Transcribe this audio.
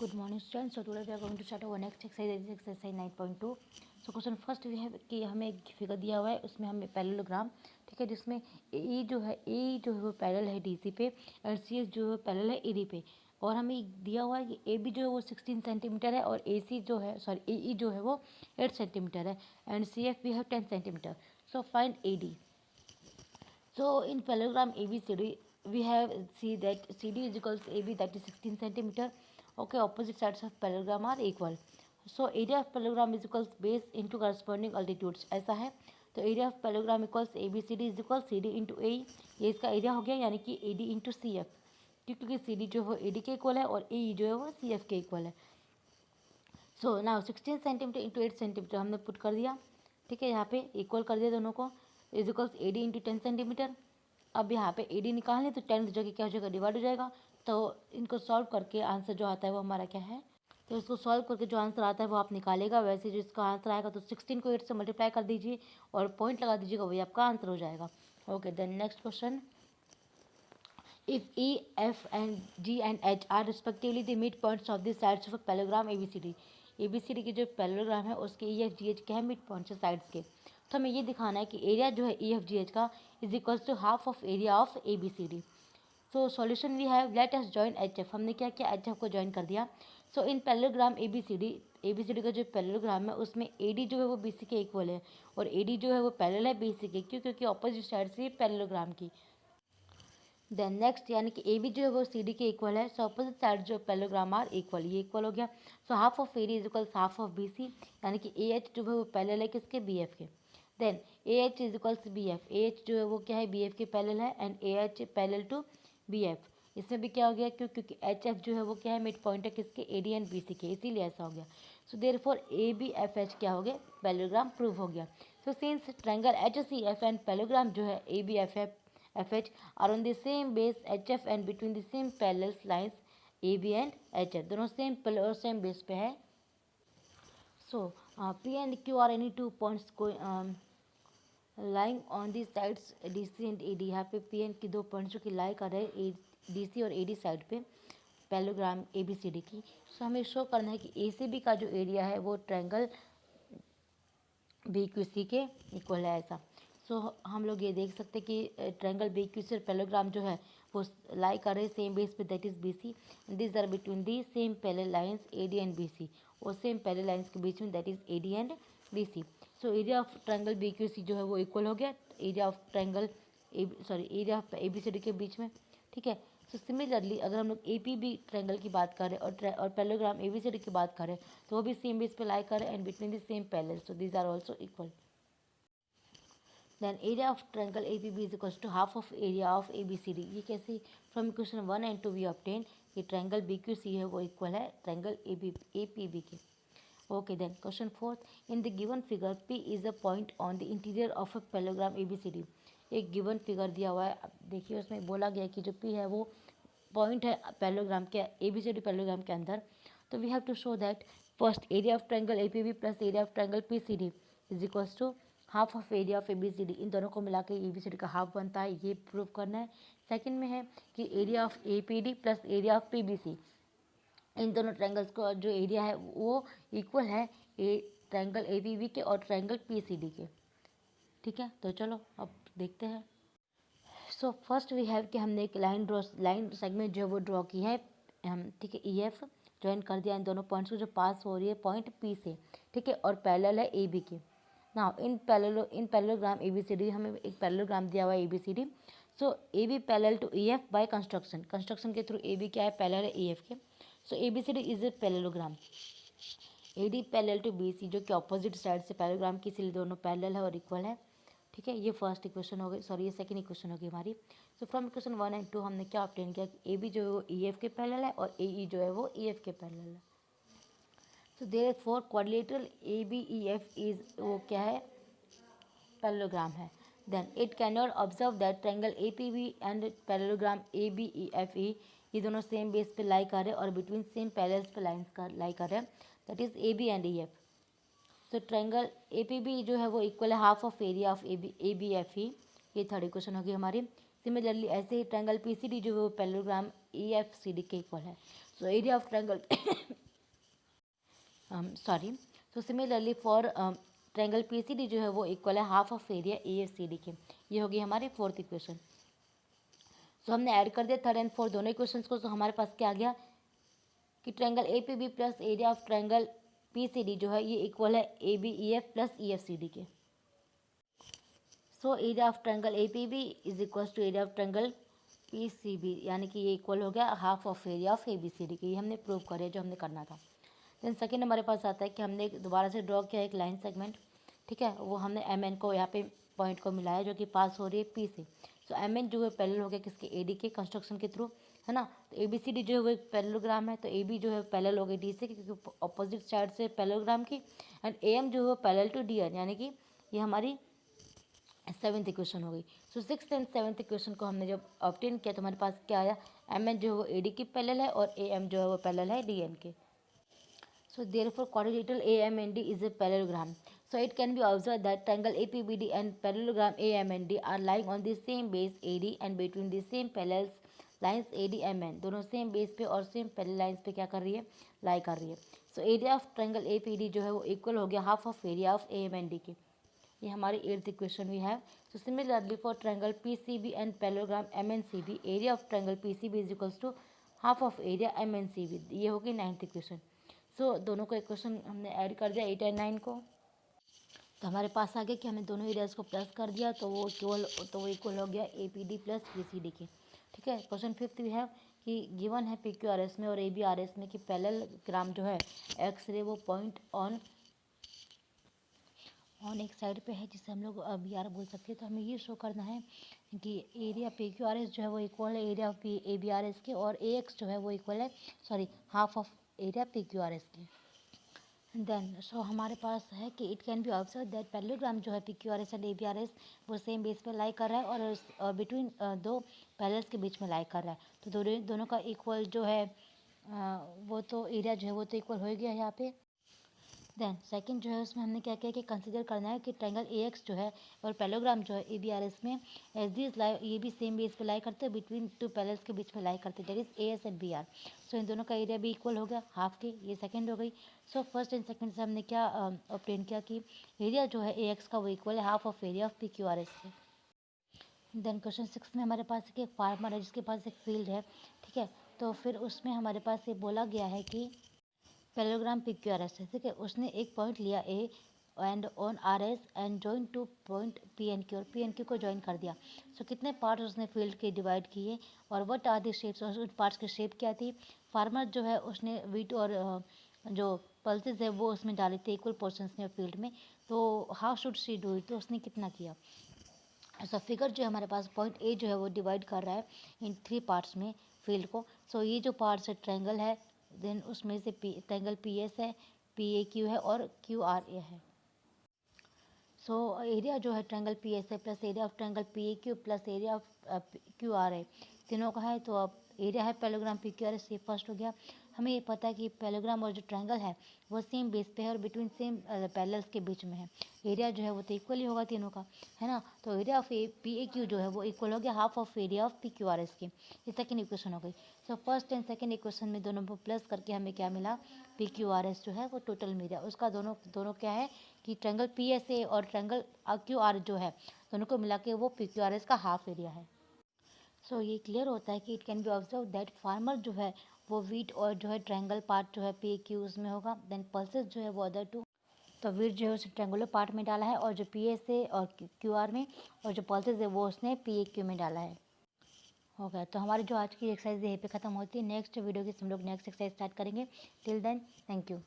Good morning students. So today we are going to start our next exercise, that is exercise 9.2. So question first we have कि हमें एक figure दिया हुआ है, उसमें हमें पैरेललोग्राम, ठीक है, जिसमें ए जो है वो पैरेलल है डीसी पे और सी जो है पैरेलल है एडी पे, और हमें दिया हुआ है कि ए बी जो है वो 16 सेंटीमीटर है और ए सी जो है ए ई जो है वो 8 सेंटीमीटर है and C F we have 10 centimetre. So find A D. So in parallelogram ABCD, we have see that CD is equals to AB, that is 16 centimeter. Okay, opposite sides of parallelogram are equal. So area of parallelogram is equals base into corresponding altitudes. ऐसा है. तो area of parallelogram equals ABCD is equal CD into a. ये इसका area हो गया, यानी कि AD into CF, क्योंकि CD जो है AD के इक्वल है और AE जो है वो CF के इक्वल है. So now 16 centimetre into 8 centimetre हमने पुट कर दिया, ठीक है, यहाँ पे इक्वल कर दिया दोनों को. Is equals AD into 10 centimetre. अब यहाँ पे AD निकालने तो 10 जगह क्या हो जाएगा, डिवाइड हो जाएगा. तो इनको सॉल्व करके आंसर जो आता है वो हमारा क्या है, तो इसको सॉल्व करके जो आंसर आता है वो आप निकालेगा. वैसे जो इसका आंसर आएगा तो 16 को 8 से मल्टीप्लाई कर दीजिए और पॉइंट लगा दीजिएगा, वही आपका आंसर हो जाएगा. Okay, then next question. If E, F and G and H are respectively the midpoints of the sides of a parallelogram ABCD. ABCD की जो पैरेललोग्राम है उसके ई एफ जी एच क्या है, मिड पॉइंट्स है साइड्स के. तो हमें ये दिखाना है कि एरिया जो है ई एफ जी एच का is equals to half of area of A B C D. So solution we have, let us join H F. हमने क्या किया, एच एफ को ज्वाइन कर दिया. So in parallelogram A B C D का जो parallelogram है उसमें ए डी जो है वो बी सी के इक्वल है और ए डी जो है वो पैरेलल है बी सी के, क्यों, क्योंकि ऑपोजिट साइड से पैरेललोग्राम की. देन नेक्स्ट, यानी कि ए बी जो है वो सी डी के इक्वल है. सो अपोजिट साइड जो पैरेललोग्राम आर इक्वल, ये इक्वल हो गया. So half of A D is equal half of B C, यानी कि ए एच जो है वो पैरेलल है किसके, बी एफ के. Then A H is equals B F. A H जो है वो क्या है, बी एफ के पैरेलल है and A H parallel to B F. इसमें भी क्या हो गया, क्योंकि एच एफ जो है वो क्या है, मिड पॉइंट है किसके, A D and B C के, इसीलिए ऐसा हो गया. So therefore A B F H क्या हो गया, पैरेललोग्राम प्रूव हो गया. So since triangle H C F and parallelogram जो है A B F F FH are on the same base HF and between the same parallel lines AB and HF, दोनों same और same base पे है. सो P and Q are any two points lying on the sides DC and AD. यहाँ पे P and Q दो points जो कि लाई कर रहे हैं DC और AD साइड पे पैरेललोग्राम ABCD की. सो हमें शो करना है कि ACB का जो एरिया है वो ट्रायंगल BQC के इक्वल है ऐसा. सो हम लोग ये देख सकते हैं कि ट्रायंगल बी क्यू सी और पैरेललोग्राम जो है वो लाई कर रहे हैं सेम बेस पे, that is B C. This are between the same parallel lines A D and B C, और सेम पैरेलल लाइंस के बीच में that is A D and B C. So area of triangle B Q C जो है वो equal हो गया area of triangle area of A B C D के बीच में, ठीक है. सो सिमिलरली अगर हम लोग ए पी बी ट्रायंगल की बात करें और parallelogram A B C D की बात करें तो वो भी सेम बेस पे लाई करें and between the same parallel, so these are also equal. Then area of triangle APB is equals to half of area of ABCD. ये कैसे, from equation 1 and 2 we obtain कि triangle BQC है वो equal है triangle APB के. Okay, then question fourth. In the given figure P is a point on the interior of a parallelogram ABCD. एक given figure दिया हुआ है, अब देखिए उसमें बोला गया है कि जो P है वो पॉइंट है पैरेललोग्राम के ABCD पैरेललोग्राम के अंदर. तो we have to show that first area of triangle APB plus area of triangle PCD is equals to half of area of ABCD. इन दोनों को मिला के ABCD का हाफ बनता है, ये प्रूव करना है. सेकंड में है कि area of APD plus area of PBC, इन दोनों ट्रायंगल्स का जो एरिया है वो इक्वल है ट्रायंगल APB के और ट्रायंगल PCD के, ठीक है. तो चलो अब देखते हैं. सो फर्स्ट वी हैव कि हमने एक लाइन सेगमेंट जो है वो ड्रॉ की है, ठीक है. EF ज्वाइन कर दिया इन दोनों पॉइंट्स को जो पास हो रही है पॉइंट P से, ठीक है, और पैरेलल है AB के. नाउ इन पैरेललोग्राम ABCD हमें एक पैरेललोग्राम दिया हुआ है ABCD. So AB parallel to EF by construction के थ्रू AB क्या है, पैरेलल है EF के. So ABCD is a parallelogram. AD parallel to BC जो कि ऑपोजिट साइड से पैरेललोग्राम की, इसलिए दोनों पैरेलल है और इक्वल है, ठीक है. ये फर्स्ट इक्वेशन हो गई, सॉरी ये सेकंड इक्वेशन होगी हमारी. सो फ्रॉम इक्वेशन 1 and 2 हमने क्या ऑब्टेन किया कि AB जो है वो EF के पैरेलल है और AE जो है वो EF के पैरेलल है. तो देयरफॉर क्वाड्रिलेटरल ABEF इज वो क्या है, पैरेललोग्राम है. Then it can not observe that triangle APB and parallelogram ABEFE ये दोनों सेम बेस पे लाई कर रहे हैं और बिटवीन सेम पैरेलल्स पे लाइंस का लाई कर रहे हैं, that is AB and EF. तो ट्रायंगल APB जो है वो इक्वल है half of area of ABFE. ये थर्ड इक्वेशन होगी हमारी. सिमिलरली ऐसे ही ट्रायंगल PCD जो है वो पैरेललोग्राम EFCD के इक्वल है. So area of triangle sorry, so similarly for triangle PCD जो है वो इक्वल है हाफ ऑफ एरिया AFCD के। ये होगी हमारी फोर्थ इक्वेशन। सो हमने ऐड कर दिया थर्ड एंड फोर्थ दोनों इक्वेशंस को। तो हमारे पास क्या आ गया कि triangle APB plus area of triangle PCD जो है ये इक्वल है ABEF प्लस EFCD के। So area of triangle APB is equal to area of triangle PCB, यानी कि ये इक्वल हो गया half of area of ABCD के। ये हमने प्रूव कर जो हमने करना था। देन सेकेंड हमारे पास आता है कि हमने दोबारा से ड्रॉ किया एक लाइन सेगमेंट, ठीक है। वो हमने MN को यहाँ पे पॉइंट को मिलाया जो कि पास हो रही है P से। सो MN जो है पैरेलल हो गया किसके AD के कंस्ट्रक्शन के थ्रू, है ना। तो ABCD जो है वो एक पैरेललोग्राम है, तो AB जो है पैरेलल हो गई D से क्योंकि अपोजिट साइड से पैरेललोग्राम की। एंड AM जो है पैरेलल टू DN, यानी कि ये हमारी सेवन्थ इक्वेशन हो गई। So six and seventh equation को हमने जब ऑब्टेन किया तो हमारे पास क्या आया, MN जो है वो AD की पैरेलल है और AM जो है वो पैरेलल है DN के। So therefore quadrilateral AMND is a parallelogram. So it can be observed that triangle APBD and parallelogram AMND are lying on the same base AD and between the same parallel lines ADMN, दोनों same base पे और same parallel lines पे क्या कर रही है, लाई कर रही है। So area of triangle APD जो है वो इक्वल हो गया half of area of AMND के। ये हमारी एट्थ इक्वेशन भी है। So similarly for triangle PCB and parallelogram MNCB, area of triangle PCB is equals to half of area MNCB। ये होगी नाइन्थ इक्वेशन। सो दोनों को इक्वेशन हमने ऐड कर दिया 8 और 9 को। तो हमारे पास आ गया कि हमने दोनों एरियाज को प्लस कर दिया तो वो इक्वल हो गया APD प्लस PCD के, ठीक है। क्वेश्चन फिफ्थ भी है कि गिवन है PQRS में और ABRS में कि पैरेललोग्राम जो है एक्स रे वो पॉइंट ऑन एक साइड पे है जिसे हम लोग BR बोल सकते हैं। तो हमें ये शो करना है कि एरिया PQRS जो है वो इक्वल है एरिया ऑफ ABRS के, और AX जो है वो इक्वल है हाफ ऑफ एरिया PQRS के। देन सो हमारे पास है कि it can be observe that parallelogram जो है PQRS एंड ABRS वो सेम बेस पे लाई कर रहा है और बिटवीन दो पैरेलल्स के बीच में लाई कर रहा है। तो दोनों का इक्वल जो है वो तो एरिया जो है वो तो इक्वल हो गया यहाँ पे। देन सेकंड जो है उसमें हमने क्या किया कि कंसीडर करना है कि ट्रायंगल AX जो है और पैरेललोग्राम जो है ABRS में एज दिस लाई ये भी सेम बेस पे लाई करते हैं, बिटवीन टू पैरेलल्स के बीच में लाई करते हैं, that is AS and BR। सो इन दोनों का एरिया भी इक्वल हो गया हाफ के। ये सेकंड हो गई। सो फर्स्ट एंड सेकंड से हमने क्या ऑब्टेन किया कि एरिया जो है AX का वो इक्वल है half of area of PQRS के। देन क्वेश्चन 6 में हमारे पास एक फार्मर है जिसके पास एक फील्ड है, ठीक है। तो फिर उसमें हमारे पास ये बोला गया है कि पैरेललोग्राम PQRS है, ठीक है। उसने एक पॉइंट लिया A and on RS and join two point PNQ और PNQ को ज्वाइन कर दिया। सो कितने पार्ट्स उसने फील्ड के डिवाइड किए और व्हाट आर द शेप्स, और उन पार्ट्स की शेप क्या थी। फार्मर जो है उसने वीट और जो पल्सेस है वो उसमें डाले थे इक्वल पोर्शंस में फील्ड में। तो how should she do it, तो उसने कितना किया। सो फिगर जो है हमारे पास पॉइंट A जो है वो डिवाइड कर रहा है इन 3 पार्ट्स में फील्ड को। सो ये जो पार्ट्स है ट्रायंगल है, देन उसमें से ट्रायंगल PS है, PAQ है और QRA है। सो एरिया जो है ट्रायंगल PS है plus area of triangle PAQ plus area of QRA तीनों का है। तो अब एरिया है पैरेललोग्राम PQRS, ये फर्स्ट हो गया। हमें ये पता है कि पैरेललोग्राम और जो ट्रायंगल है वो सेम बेस पे है और बिटवीन सेम पैरेलल्स के बीच में है। एरिया जो है वो तो इक्वल ही होगा तीनों का, है ना। तो एरिया ऑफ PAQ जो है वो इक्वल हो गया half of area of PQRS के। ये सेकेंड इक्वेशन हो गई। So first and second equation में दोनों को प्लस करके हमें क्या मिला, PQRS जो है वो टोटल मिला। उसका दोनों क्या है कि ट्रायंगल PSA और ट्रायंगल QR जो है दोनों को मिला के वो PQRS का हाफ एरिया है। सो ये क्लियर होता है कि it can be observe that farmer जो है वो वीट और जो है ट्रायंगल पार्ट जो है PAQ उसमें होगा, देन पल्सेस जो है वो अदर टू। तो वीट जो है उसे ट्रायंगुलर पार्ट में डाला है और जो PSA और QR में, और जो पल्सेस है वो उसने PAQ में डाला है। हो गया। तो हमारी जो आज की एक्सरसाइज यहीं पे ख़त्म होती है। नेक्स्ट वीडियो की हम लोग नेक्स्ट एक्सरसाइज स्टार्ट करेंगे। Till then thank you.